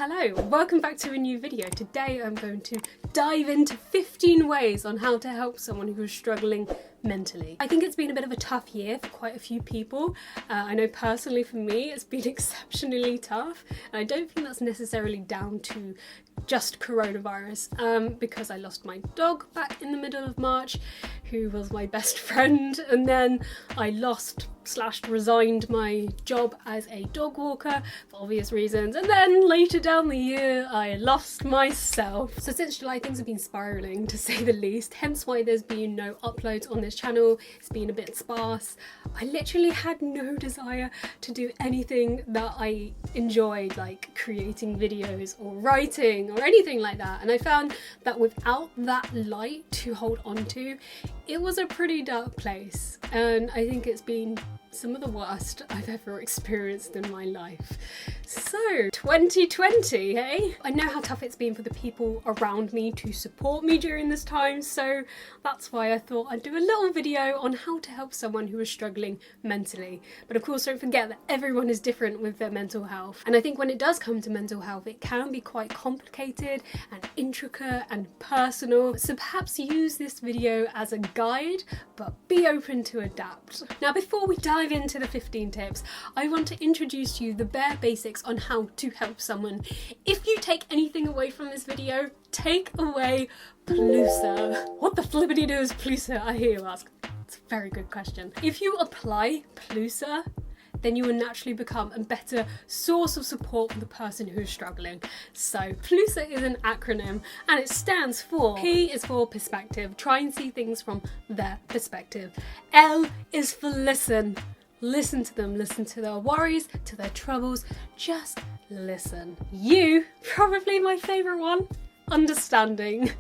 Hello, welcome back to a new video. Today I'm going to dive into 15 ways on how to help someone who is struggling mentally. I think it's been a bit of a tough year for quite a few people. I know personally for me it's been exceptionally tough, and I don't think that's necessarily down to just coronavirus, because I lost my dog back in the middle of March, who was my best friend, and then I resigned my job as a dog walker for obvious reasons, and then later down the year I lost myself. So since July things have been spiralling, to say the least, hence why there's been no uploads on this channel. It's been a bit sparse. I literally had no desire to do anything that I enjoyed, like creating videos or writing or anything like that, and I found that without that light to hold on to, it was a pretty dark place, and I think it's been some of the worst I've ever experienced in my life. So 2020, hey? I know how tough it's been for the people around me to support me during this time, so that's why I thought I'd do a little video on how to help someone who is struggling mentally. But of course, don't forget that everyone is different with their mental health, and I think when it does come to mental health, it can be quite complicated and intricate and personal, so perhaps use this video as a guide, but be open to adapt. Now, before we dive into the 15 tips, I want to introduce you the bare basics on how to help someone. If you take anything away from this video, take away PLUSA. What the flippity do is PLUSA, I hear you ask? It's a very good question. If you apply PLUSA, then you will naturally become a better source of support for the person who is struggling. So PLUSA is an acronym, and it stands for: P is for perspective, try and see things from their perspective. L is for listen. Listen to them, listen to their worries, to their troubles, just listen. U, probably my favourite one, understanding.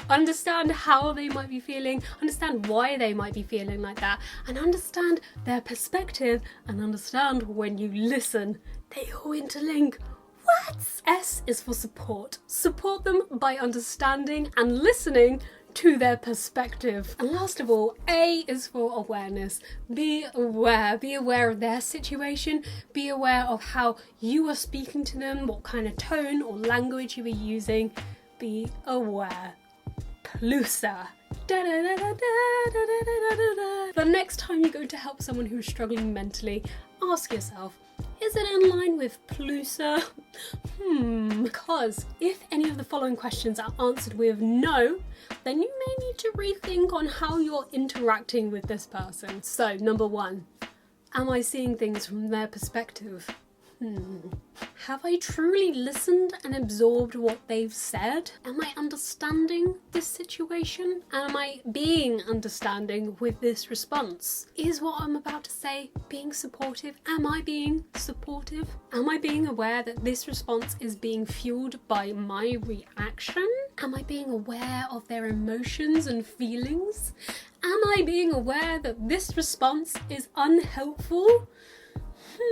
Understand how they might be feeling, understand why they might be feeling like that, and understand their perspective, and understand when you listen, they all interlink. What? S is for support. Support them by understanding and listening to their perspective. And last of all, A is for awareness. Be aware of their situation, be aware of how you are speaking to them, what kind of tone or language you are using. Be aware. PLUSA. The next time you go to help someone who's struggling mentally, ask yourself, is it in line with PLUSA? Because if any of the following questions are answered with no, then you may need to rethink on how you're interacting with this person. So, number 1, am I seeing things from their perspective? Have I truly listened and absorbed what they've said? Am I understanding this situation? Am I being understanding with this response? Is what I'm about to say being supportive? Am I being supportive? Am I being aware that this response is being fueled by my reaction? Am I being aware of their emotions and feelings? Am I being aware that this response is unhelpful?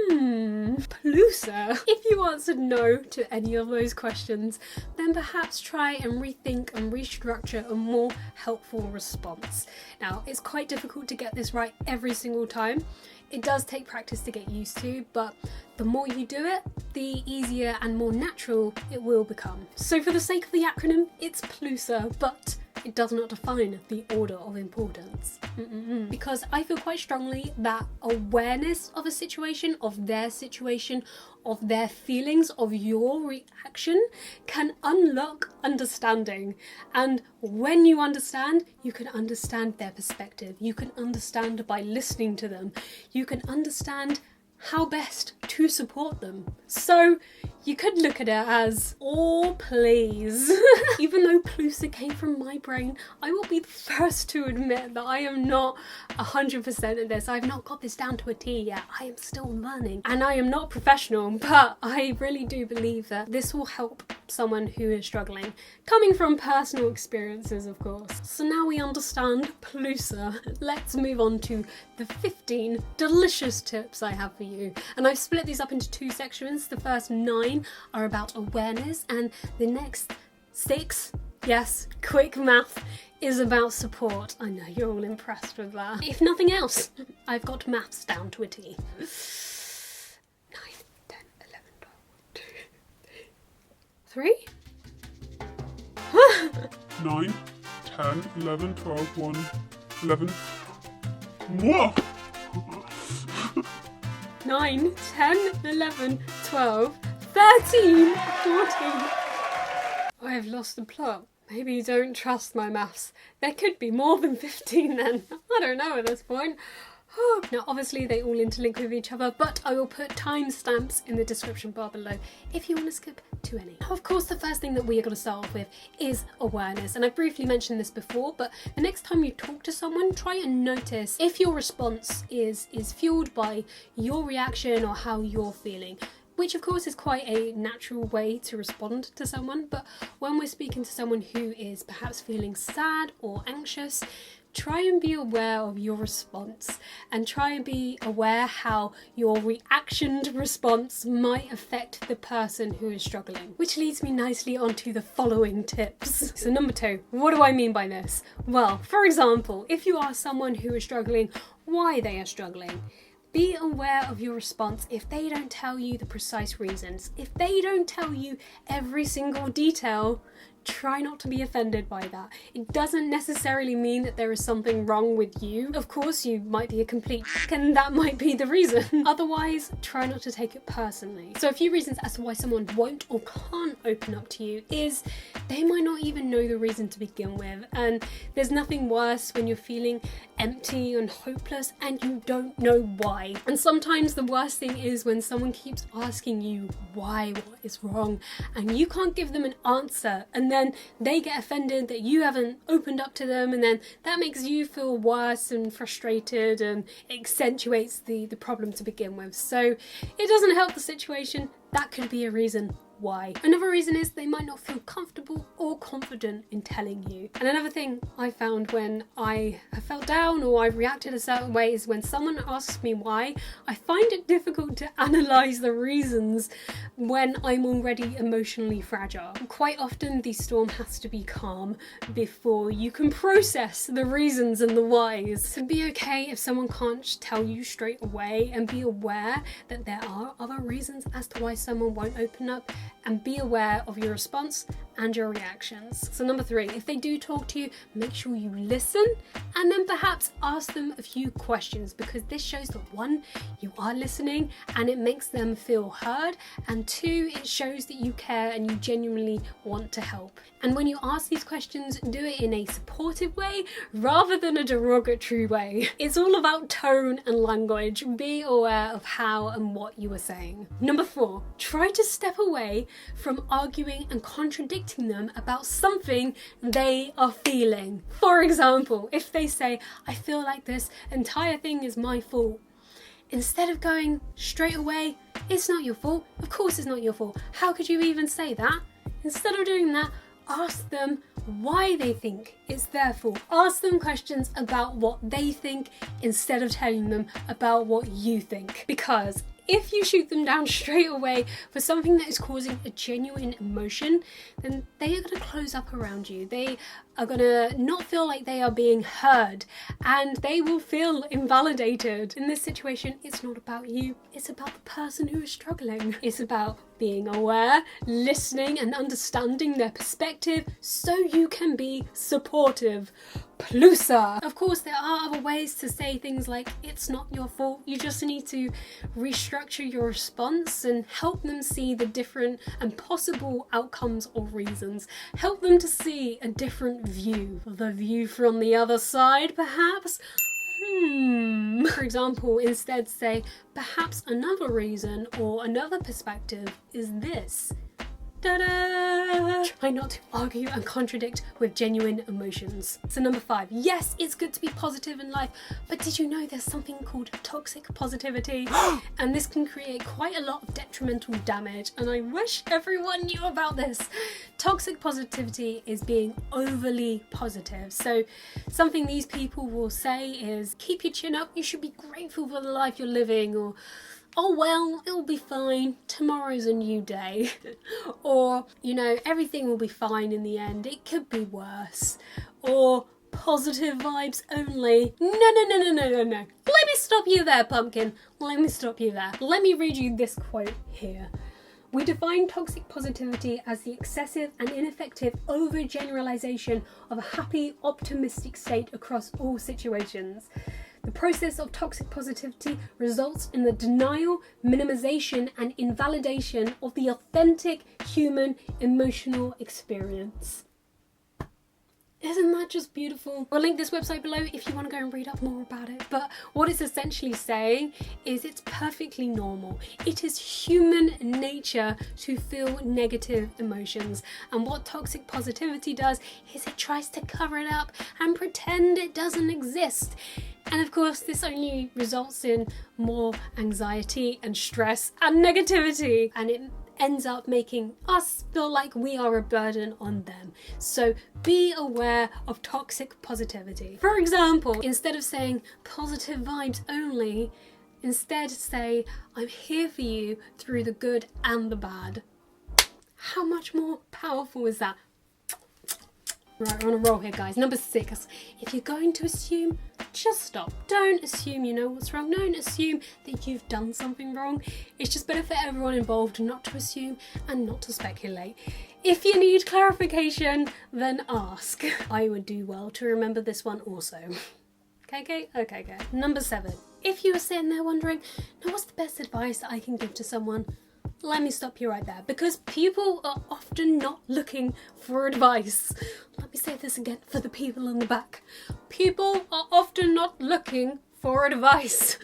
PLUSA. If you answered no to any of those questions, then perhaps try and rethink and restructure a more helpful response. Now, it's quite difficult to get this right every single time. It does take practice to get used to, but the more you do it, the easier and more natural it will become. So for the sake of the acronym, it's PLUSA, but it does not define the order of importance. Because I feel quite strongly that awareness of a situation, of their feelings, of your reaction can unlock understanding. And when you understand, you can understand their perspective. You can understand by listening to them. You can understand how best to support them. So you could look at it as, oh please. Even though PLUSA came from my brain, I will be the first to admit that I am not 100% at this. I've not got this down to a T yet. I am still learning, and I am not professional, but I really do believe that this will help someone who is struggling, coming from personal experiences, of course. So now we understand PLUSA, let's move on to the 15 delicious tips I have for you. And I've split these up into 2 sections. The first 9 are about awareness, and the next 6, yes, quick math, is about support. I know you're all impressed with that. If nothing else, I've got maths down to a T. 9, 10, 11, 12, 2, 3? 9, 10, 11, 12, 1, 11. Whoa! 9, 10, 11, 12, 13, 14. I have lost the plot. Maybe you don't trust my maths. There could be more than 15 then. I don't know at this point. Now obviously they all interlink with each other, but I will put timestamps in the description bar below if you want to skip to any. Now, of course, the first thing that we are going to start off with is awareness, and I briefly mentioned this before, but the next time you talk to someone, try and notice if your response is fueled by your reaction or how you're feeling. Which of course is quite a natural way to respond to someone, but when we're speaking to someone who is perhaps feeling sad or anxious, try and be aware of your response and try and be aware how your reactioned response might affect the person who is struggling. Which leads me nicely onto the following tips. So number 2, what do I mean by this? Well, for example, if you are someone who is struggling, why they are struggling, be aware of your response if they don't tell you the precise reasons. If they don't tell you every single detail, try not to be offended by that. It doesn't necessarily mean that there is something wrong with you. Of course, you might be a complete and that might be the reason. Otherwise, try not to take it personally. So a few reasons as to why someone won't or can't open up to you is they might not even know the reason to begin with. And there's nothing worse when you're feeling empty and hopeless and you don't know why. And sometimes the worst thing is when someone keeps asking you why, what is wrong, and you can't give them an answer, and then they get offended that you haven't opened up to them, and then that makes you feel worse and frustrated and accentuates the problem to begin with. So it doesn't help the situation. That could be a reason why. Another reason is they might not feel comfortable or confident in telling you. And another thing I found when I have felt down or I've reacted a certain way is when someone asks me why, I find it difficult to analyse the reasons when I'm already emotionally fragile. Quite often the storm has to be calm before you can process the reasons and the whys. So be okay if someone can't tell you straight away, and be aware that there are other reasons as to why someone won't open up, and be aware of your response and your reactions. So number 3, if they do talk to you, make sure you listen and then perhaps ask them a few questions, because this shows that 1, you are listening and it makes them feel heard, and 2, it shows that you care and you genuinely want to help. And when you ask these questions, do it in a supportive way rather than a derogatory way. It's all about tone and language. Be aware of how and what you are saying. Number 4, try to step away from arguing and contradicting them about something they are feeling. For example, if they say, I feel like this entire thing is my fault, instead of going straight away, it's not your fault, of course it's not your fault, how could you even say that? Instead of doing that, ask them why they think it's their fault. Ask them questions about what they think instead of telling them about what you think. Because if you shoot them down straight away for something that is causing a genuine emotion, then they are going to close up around you. They are going to not feel like they are being heard, and they will feel invalidated. In this situation, it's not about you, it's about the person who is struggling. It's about being aware, listening and understanding their perspective so you can be supportive. PLUSA! Of course, there are other ways to say things like, it's not your fault. You just need to restructure your response and help them see the different and possible outcomes or reasons. Help them to see a different view. The view from the other side, perhaps? For example, instead say, perhaps another reason or another perspective is this. Ta-da! Try not to argue and contradict with genuine emotions. So number 5, yes, it's good to be positive in life, but did you know there's something called toxic positivity? And this can create quite a lot of detrimental damage, and I wish everyone knew about this. Toxic positivity is being overly positive. So something these people will say is, keep your chin up, you should be grateful for the life you're living, or oh well, it'll be fine, tomorrow's a new day. Or, you know, everything will be fine in the end, it could be worse. Or positive vibes only. No. Let me stop you there, pumpkin. Let me stop you there. Let me read you this quote here. We define toxic positivity as the excessive and ineffective overgeneralization of a happy, optimistic state across all situations. The process of toxic positivity results in the denial, minimization, and invalidation of the authentic human emotional experience. Isn't that just beautiful? I'll link this website below if you want to go and read up more about it. But what it's essentially saying is it's perfectly normal. It is human nature to feel negative emotions. And what toxic positivity does is it tries to cover it up and pretend it doesn't exist. And of course, this only results in more anxiety and stress and negativity. And it ends up making us feel like we are a burden on them. So be aware of toxic positivity. For example, instead of saying positive vibes only, instead say, I'm here for you through the good and the bad. How much more powerful is that? Right, we're on a roll here, guys. Number 6, if you're going to assume, just stop. Don't assume you know what's wrong. Don't assume that you've done something wrong. It's just better for everyone involved not to assume and not to speculate. If you need clarification, then ask. I would do well to remember this one also. Okay. Number 7, if you were sitting there wondering, now what's the best advice that I can give to someone? Let me stop you right there, because people are often not looking for advice. Let me say this again for the people in the back. People are often not looking for advice.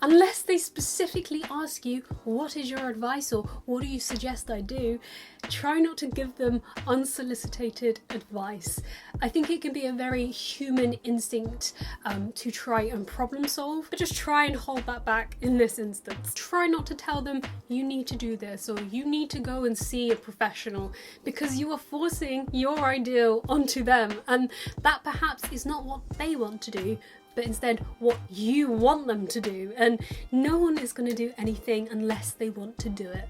Unless they specifically ask you, what is your advice, or what do you suggest I do? Try not to give them unsolicited advice. I think it can be a very human instinct to try and problem solve, but just try and hold that back in this instance. Try not to tell them you need to do this or you need to go and see a professional, because you are forcing your ideal onto them, and that perhaps is not what they want to do, but instead what you want them to do. And no one is going to do anything unless they want to do it.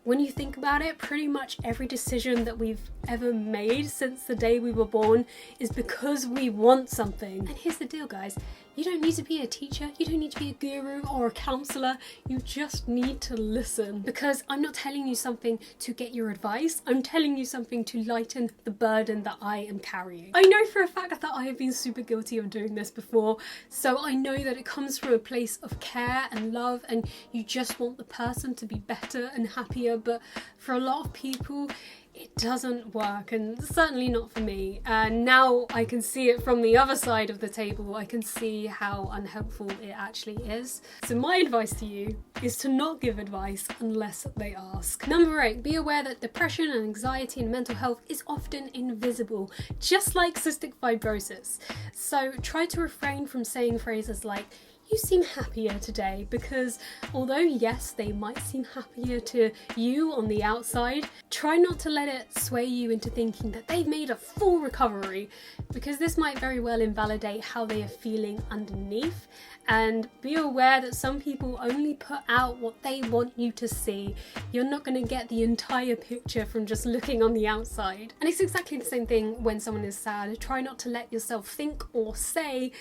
When you think about it, pretty much every decision that we've ever made since the day we were born is because we want something. And here's the deal, guys. You don't need to be a teacher, you don't need to be a guru or a counsellor, you just need to listen. Because I'm not telling you something to get your advice, I'm telling you something to lighten the burden that I am carrying. I know for a fact that I have been super guilty of doing this before, so I know that it comes from a place of care and love, and you just want the person to be better and happier, but for a lot of people, it doesn't work, and certainly not for me. And now I can see it from the other side of the table. I can see how unhelpful it actually is. So my advice to you is to not give advice unless they ask. Number 8, be aware that depression and anxiety and mental health is often invisible, just like cystic fibrosis. So try to refrain from saying phrases like, you seem happier today, because although yes, they might seem happier to you on the outside, try not to let it sway you into thinking that they've made a full recovery, because this might very well invalidate how they are feeling underneath. And be aware that some people only put out what they want you to see. You're not going to get the entire picture from just looking on the outside. And it's exactly the same thing when someone is sad. Try not to let yourself think or say,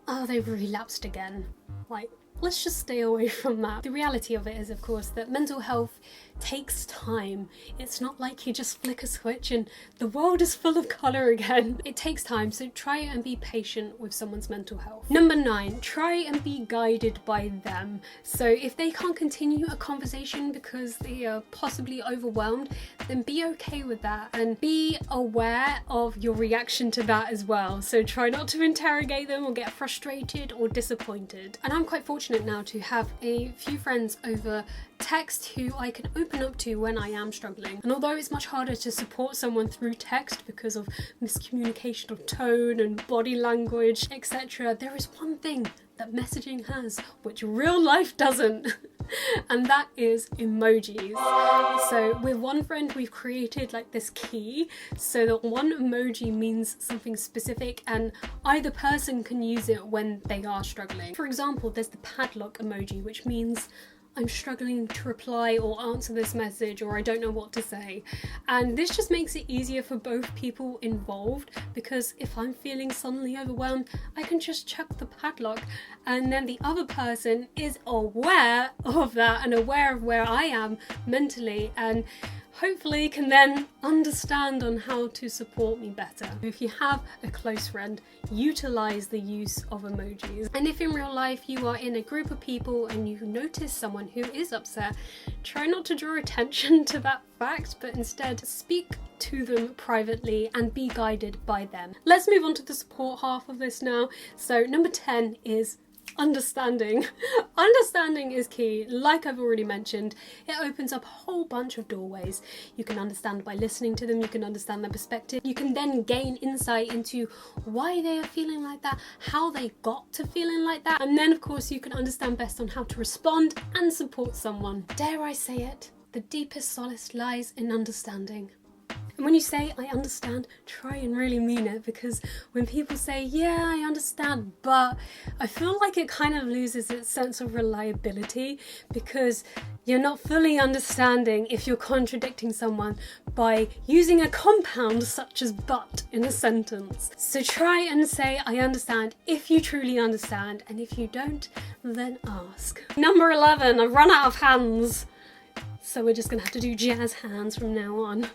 oh, they've relapsed again. Like, let's just stay away from that. The reality of it is, of course, that mental health takes time. It's not like you just flick a switch and the world is full of colour again. It takes time, so try and be patient with someone's mental health. Number 9, try and be guided by them. So if they can't continue a conversation because they are possibly overwhelmed, then be okay with that and be aware of your reaction to that as well. So try not to interrogate them or get frustrated or disappointed. And I'm quite fortunate now to have a few friends over text who I can open up to when I am struggling. And although it's much harder to support someone through text because of miscommunication of tone and body language, etc., there is one thing that messaging has which real life doesn't, and that is emojis. So with one friend we've created like this key so that one emoji means something specific and either person can use it when they are struggling. For example, there's the padlock emoji, which means I'm struggling to reply or answer this message, or I don't know what to say. And this just makes it easier for both people involved, because if I'm feeling suddenly overwhelmed, I can just chuck the padlock, and then the other person is aware of that and aware of where I am mentally, and hopefully can then understand on how to support me better. If you have a close friend, utilize the use of emojis. And if in real life you are in a group of people and you notice someone who is upset, try not to draw attention to that fact, but instead speak to them privately and be guided by them. Let's move on to the support half of this now. So number 10 is understanding. Understanding is key. Like I've already mentioned, it opens up a whole bunch of doorways. You can understand by listening to them, you can understand their perspective, you can then gain insight into why they are feeling like that, how they got to feeling like that, and then of course you can understand best on how to respond and support someone. Dare I say it, the deepest solace lies in understanding. And when you say I understand, try and really mean it, because when people say, yeah, I understand, but, I feel like it kind of loses its sense of reliability, because you're not fully understanding if you're contradicting someone by using a compound such as but in a sentence. So try and say I understand if you truly understand, and if you don't, then ask. Number 11, I've run out of hands. So we're just gonna have to do jazz hands from now on.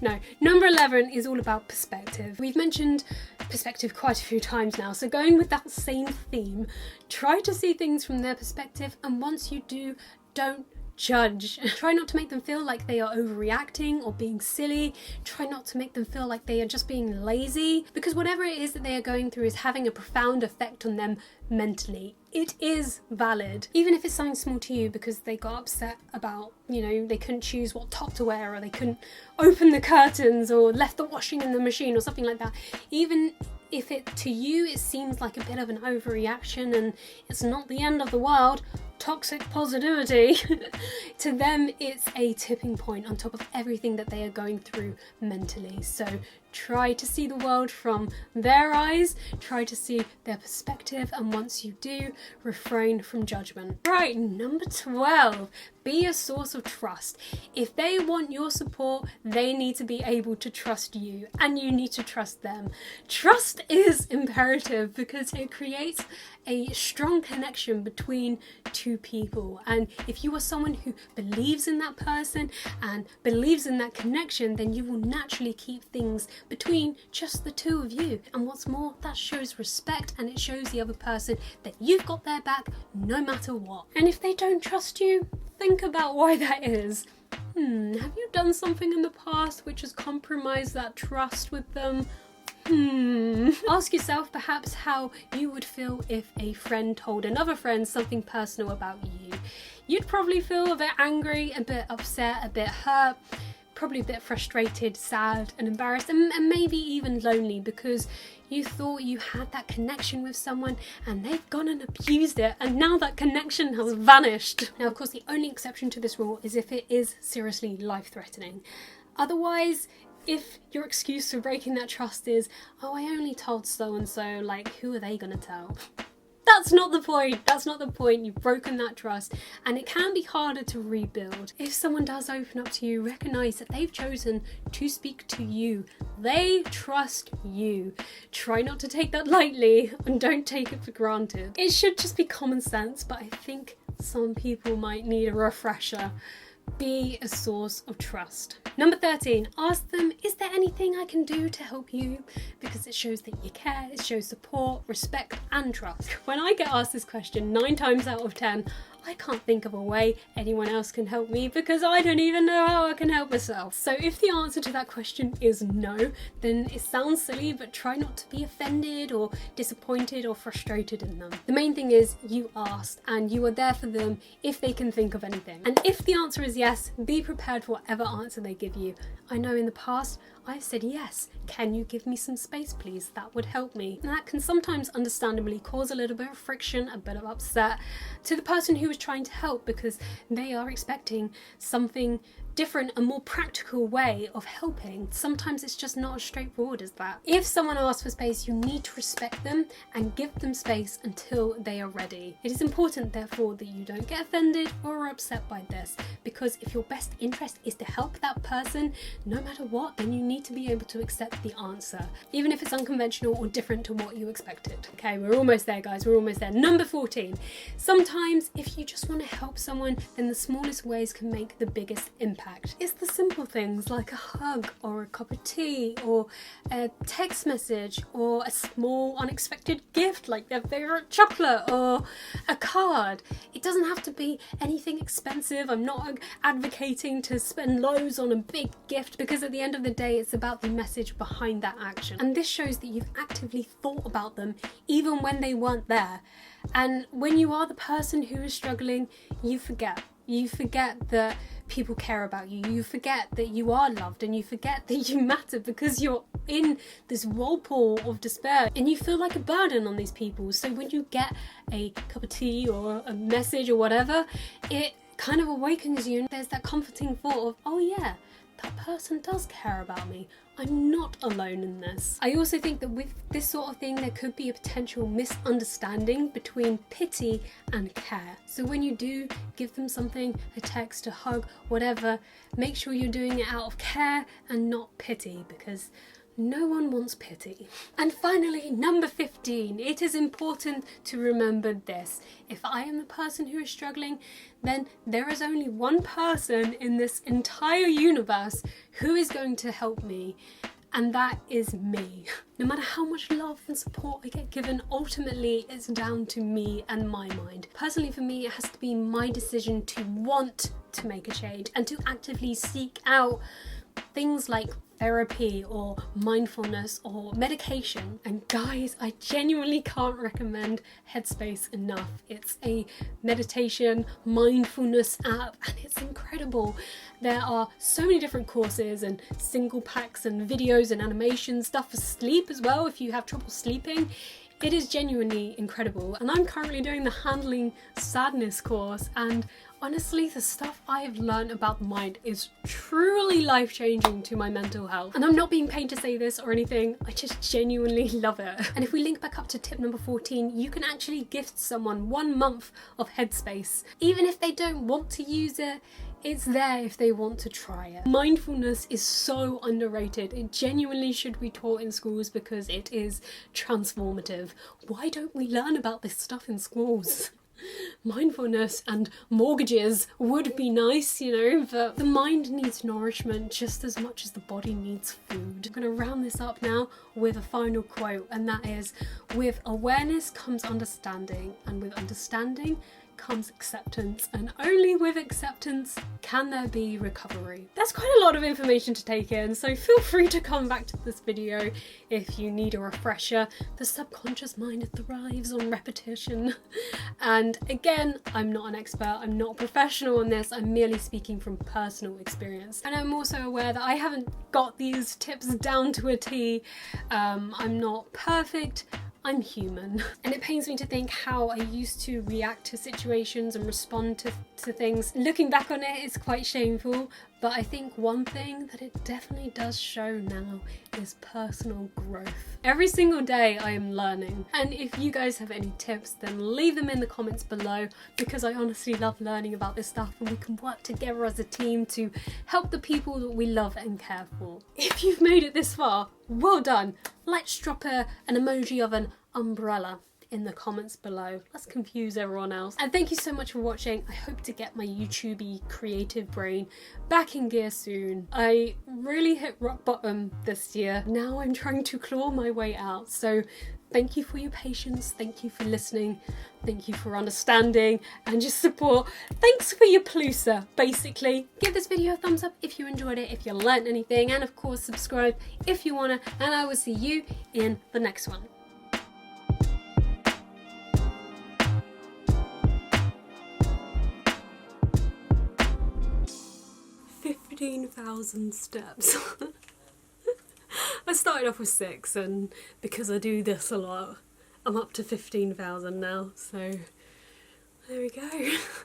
No, number 11 is all about perspective. We've mentioned perspective quite a few times now, so going with that same theme, try to see things from their perspective, and once you do, don't judge. Try not to make them feel like they are overreacting or being silly. Try not to make them feel like they are just being lazy, because whatever it is that they are going through is having a profound effect on them mentally. It is valid, even if it's something small to you because they got upset about, they couldn't choose what top to wear, or they couldn't open the curtains, or left the washing in the machine, or something like that. Even if to you it seems like a bit of an overreaction and it's not the end of the world, toxic positivity, to them it's a tipping point on top of everything that they are going through mentally. So try to see the world from their eyes, try to see their perspective, and once you do, refrain from judgment. Right, number 12, be a source of trust. If they want your support, they need to be able to trust you, and you need to trust them. Trust is imperative because it creates a strong connection between two people, and if you are someone who believes in that person and believes in that connection, then you will naturally keep things between just the two of you. And what's more, that shows respect, and it shows the other person that you've got their back no matter what. And if they don't trust you, think about why that is. Have you done something in the past which has compromised that trust with them? Ask yourself perhaps how you would feel if a friend told another friend something personal about you. You'd probably feel a bit angry, a bit upset, a bit hurt, probably a bit frustrated, sad and embarrassed, and maybe even lonely, because you thought you had that connection with someone and they've gone and abused it, and now that connection has vanished. Now, of course, the only exception to this rule is if it is seriously life-threatening. Otherwise, if your excuse for breaking that trust is, oh, I only told so-and-so, like, who are they gonna tell? That's not the point. That's not the point. You've broken that trust, and it can be harder to rebuild. If someone does open up to you, recognize that they've chosen to speak to you. They trust you. Try not to take that lightly, and don't take it for granted. It should just be common sense, but I think some people might need a refresher. Be a source of trust. Number 13, ask them, is there anything I can do to help you? Because it shows that you care, it shows support, respect and trust. When I get asked this question 9 times out of 10, I can't think of a way anyone else can help me, because I don't even know how I can help myself. So if the answer to that question is no, then it sounds silly, but try not to be offended or disappointed or frustrated in them. The main thing is you asked, and you are there for them if they can think of anything. And if the answer is yes, be prepared for whatever answer they give you. I know in the past I've said yes. Can you give me some space, please? That would help me. And that can sometimes understandably cause a little bit of friction, a bit of upset to the person who is trying to help, because they are expecting something different and more practical way of helping, sometimes it's just not as straightforward as that. If someone asks for space, you need to respect them and give them space until they are ready. It is important, therefore, that you don't get offended or upset by this, because if your best interest is to help that person, no matter what, then you need to be able to accept the answer, even if it's unconventional or different to what you expected. Okay, we're almost there, guys, we're almost there. Number 14. Sometimes if you just want to help someone, then the smallest ways can make the biggest impact. It's the simple things like a hug or a cup of tea or a text message or a small unexpected gift like their favourite chocolate or a card. It doesn't have to be anything expensive. I'm not advocating to spend loads on a big gift, because at the end of the day it's about the message behind that action. And this shows that you've actively thought about them even when they weren't there. And when you are the person who is struggling, you forget. You forget that people care about you. You forget that you are loved, and you forget that you matter, because you're in this whirlpool of despair and you feel like a burden on these people. So when you get a cup of tea or a message or whatever, it kind of awakens you, and there's that comforting thought of, oh yeah, that person does care about me. I'm not alone in this. I also think that with this sort of thing, there could be a potential misunderstanding between pity and care. So when you do give them something, a text, a hug, whatever, make sure you're doing it out of care and not pity, because no one wants pity. And finally, number 15, it is important to remember this. If I am the person who is struggling, then there is only one person in this entire universe who is going to help me, and that is me. No matter how much love and support I get given, ultimately it's down to me and my mind. Personally, for me, it has to be my decision to want to make a change and to actively seek out things like therapy or mindfulness or medication. And guys, I genuinely can't recommend Headspace enough. It's a meditation mindfulness app and it's incredible. There are so many different courses and single packs and videos and animation stuff for sleep as well if you have trouble sleeping. It is genuinely incredible, and I'm currently doing the Handling Sadness course, and honestly, the stuff I have learned about the mind is truly life-changing to my mental health. And I'm not being paid to say this or anything, I just genuinely love it. And if we link back up to tip number 14, you can actually gift someone 1 month of Headspace. Even if they don't want to use it, it's there if they want to try it. Mindfulness is so underrated. It genuinely should be taught in schools because it is transformative. Why don't we learn about this stuff in schools? Mindfulness and mortgages would be nice, you know, but the mind needs nourishment just as much as the body needs food. I'm going to round this up now with a final quote, and that is, with awareness comes understanding, and with understanding comes acceptance, and only with acceptance can there be recovery. That's quite a lot of information to take in, so feel free to come back to this video if you need a refresher. The subconscious mind thrives on repetition. And again, I'm not an expert, I'm not a professional on this, I'm merely speaking from personal experience. And I'm also aware that I haven't got these tips down to a T. I'm not perfect, I'm human. And it pains me to think how I used to react to situations and respond to things. Looking back on it, it's quite shameful, but I think one thing that it definitely does show now is personal growth. Every single day I am learning, and if you guys have any tips, then leave them in the comments below, because I honestly love learning about this stuff, and we can work together as a team to help the people that we love and care for. If you've made it this far, well done. Let's drop an emoji of an umbrella in the comments below. Let's confuse everyone else. And thank you so much for watching. I hope to get my YouTubey creative brain back in gear soon. I really hit rock bottom this year. Now I'm trying to claw my way out. So thank you for your patience. Thank you for listening. Thank you for understanding and just support. Thanks for your PLUSA, basically. Give this video a thumbs up if you enjoyed it, if you learnt anything, and of course subscribe if you wanna, and I will see you in the next one. 15,000 steps. I started off with 6, and because I do this a lot, I'm up to 15,000 now, so there we go.